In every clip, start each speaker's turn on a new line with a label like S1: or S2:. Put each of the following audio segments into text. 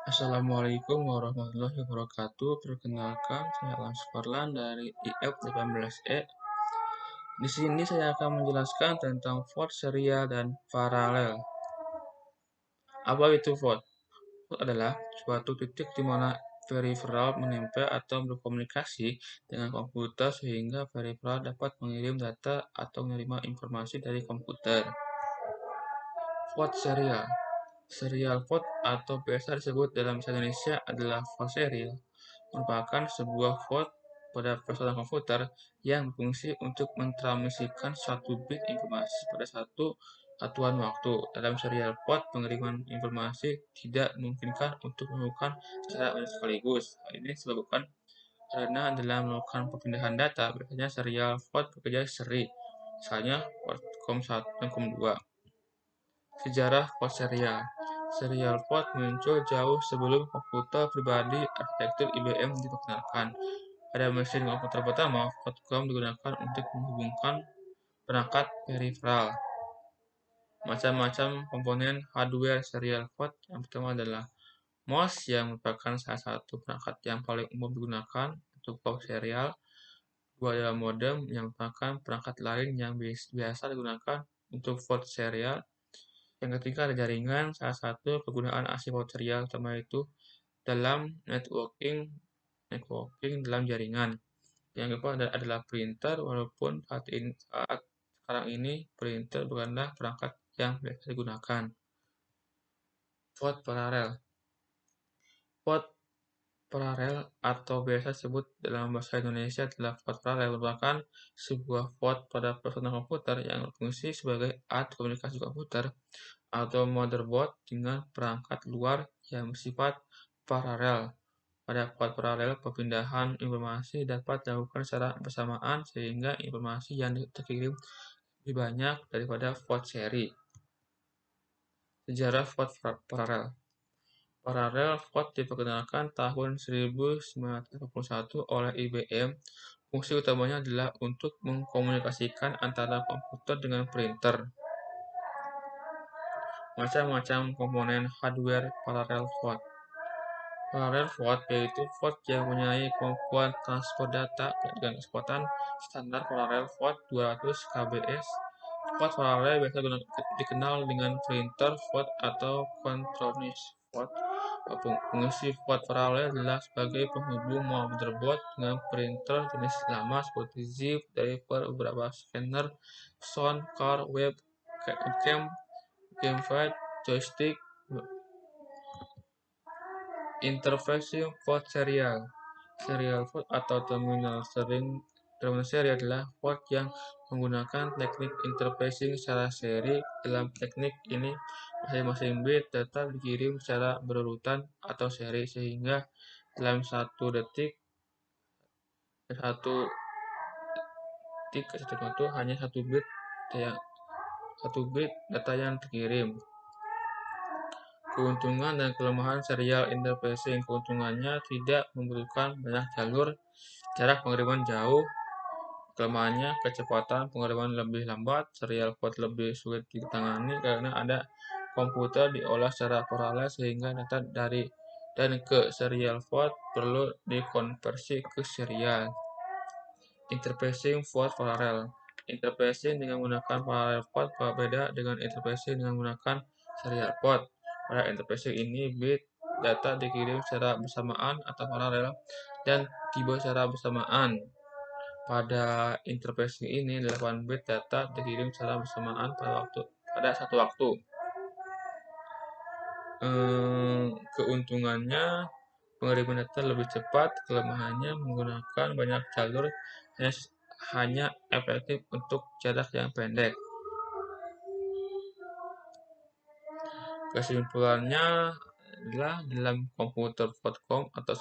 S1: Assalamualaikum warahmatullahi wabarakatuh. Perkenalkan, saya Alam Suparlan dari IF 18E. Di sini saya akan menjelaskan tentang vote serial dan paralel. Apa itu vote? Vote adalah suatu titik di mana peripheral menempel atau berkomunikasi dengan komputer sehingga peripheral dapat mengirim data atau menerima informasi dari komputer. Vote serial. Serial vote atau biasa disebut dalam bahasa Indonesia adalah vote serial merupakan sebuah vote pada personal komputer yang berfungsi untuk mentransmisikan suatu bit informasi pada satu satuan waktu. Dalam serial vote, pengiriman informasi tidak memungkinkan untuk melakukan secara sekaligus. Hal ini disebabkan karena dalam melakukan perpindahan data, biasanya serial vote bekerja seri, misalnya vote COM1 dan COM2. Sejarah vote serial. Serial vote muncul jauh sebelum komputer pribadi arsitektur IBM diperkenalkan. Pada mesin komputer pertama, vote.com digunakan untuk menghubungkan perangkat peripheral. Macam-macam komponen hardware serial vote. Yang pertama adalah MOS yang merupakan salah satu perangkat yang paling umum digunakan untuk vote serial. Dua adalah modem yang merupakan perangkat lain yang biasa digunakan untuk vote serial. Yang ketiga ada jaringan, salah satu penggunaan asli vote serial utama itu dalam networking dalam jaringan. Yang keempat adalah printer, walaupun saat sekarang ini printer bukanlah perangkat yang biasa digunakan. Vote paralel. Vote paralel atau biasa disebut dalam bahasa Indonesia adalah vote paralel merupakan sebuah vote pada personal komputer yang berfungsi sebagai alat komunikasi komputer atau motherboard dengan perangkat luar yang bersifat paralel. Pada vote paralel, perpindahan informasi dapat dilakukan secara bersamaan sehingga informasi yang terkirim lebih banyak daripada vote seri. Sejarah vote paralel. Paralel vote diperkenalkan tahun 1981 oleh IBM. Fungsi utamanya adalah untuk mengkomunikasikan antara komputer dengan printer. Macam-macam komponen hardware paralel vote. Paralel vote yaitu vote yang mempunyai kemampuan transfer data dengan kecepatan standar paralel vote 200 kbps. Vote paralel biasa dikenal dengan printer vote atau continuous vote. Fungsi vote paralel adalah sebagai penghubung motherboard dengan printer jenis lama seperti zip, driver, beberapa scanner, sound card, webcam, gamepad, joystick. Interfacing vote serial. Serial vote atau terminal seri adalah vote yang menggunakan teknik interfacing secara seri. Dalam teknik ini, masing-masing bit data dikirim secara berurutan atau seri sehingga dalam satu detik itu hanya satu bit data yang dikirim. Keuntungan dan kelemahan serial interfacing. Keuntungannya tidak membutuhkan banyak jalur, jarak pengiriman jauh. Kelemahannya kecepatan pengiriman lebih lambat, serial vote lebih sulit ditangani karena ada komputer diolah secara paralel sehingga data dari dan ke serial vote perlu dikonversi ke serial. Interfacing vote paralel. Interfacing dengan menggunakan paralel vote berbeda dengan interfacing dengan menggunakan serial vote. Pada interfacing ini, bit data dikirim secara bersamaan atau paralel dan tiba secara bersamaan. Pada interfacing ini, 8 bit data dikirim secara bersamaan pada satu waktu. Keuntungannya, pengiriman data lebih cepat. Kelemahannya, menggunakan banyak jalur hanya efektif untuk jarak yang pendek. Kesimpulannya adalah dalam komputer vote.com atau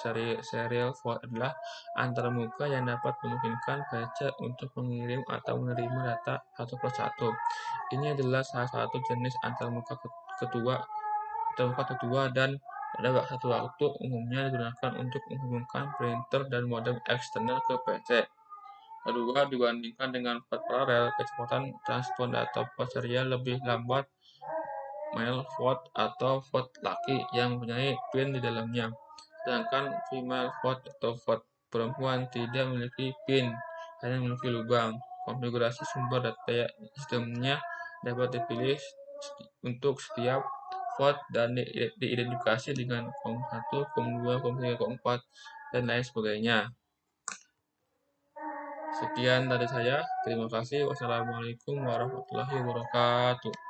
S1: serial vote adalah antarmuka yang dapat memungkinkan baca untuk mengirim atau menerima data satu persatu. Ini adalah salah satu jenis antarmuka tertua dan pada satu waktu umumnya digunakan untuk menghubungkan printer dan modem eksternal ke PC. Kedua, dibandingkan dengan vote paralel, kecepatan transport data vote serial lebih lambat male vote atau vote laki yang mempunyai pin di dalamnya. Sedangkan female vote atau vote perempuan tidak memiliki pin, hanya memiliki lubang. Konfigurasi sumber data sistemnya dapat dipilih untuk setiap vote dan diidentifikasi dengan COM1, COM2, COM3, COM4, dan lain sebagainya. Sekian dari saya. Terima kasih. Wassalamualaikum warahmatullahi wabarakatuh.